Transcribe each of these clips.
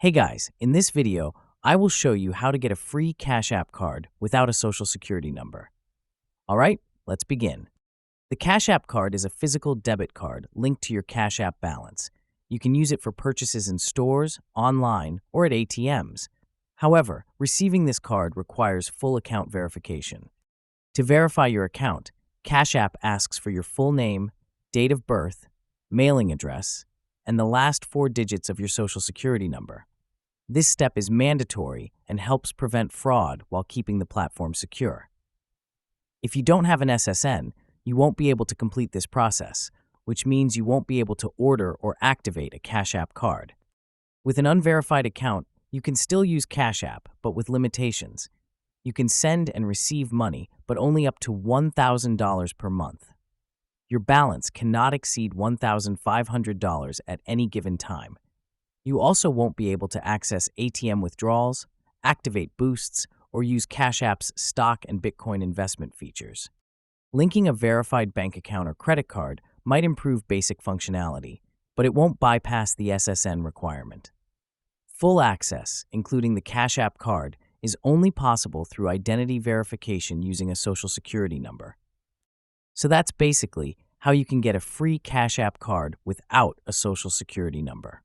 Hey guys, in this video, I will show you how to get a free Cash App card without a social security number. All right, let's begin. The Cash App card is a physical debit card linked to your Cash App balance. You can use it for purchases in stores, online, or at ATMs. However, receiving this card requires full account verification. To verify your account, Cash App asks for your full name, date of birth, mailing address, and the last four digits of your social security number. This step is mandatory and helps prevent fraud while keeping the platform secure. If you don't have an SSN, you won't be able to complete this process, which means you won't be able to order or activate a Cash App card. With an unverified account, you can still use Cash App, but with limitations. You can send and receive money, but only up to $1,000 per month. Your balance cannot exceed $1,500 at any given time. You also won't be able to access ATM withdrawals, activate boosts, or use Cash App's stock and Bitcoin investment features. Linking a verified bank account or credit card might improve basic functionality, but it won't bypass the SSN requirement. Full access, including the Cash App card, is only possible through identity verification using a social security number. So that's basically how you can get a free Cash App card without a social security number.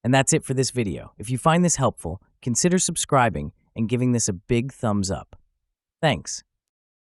And that's it for this video. If you find this helpful, consider subscribing and giving this a big thumbs up. Thanks.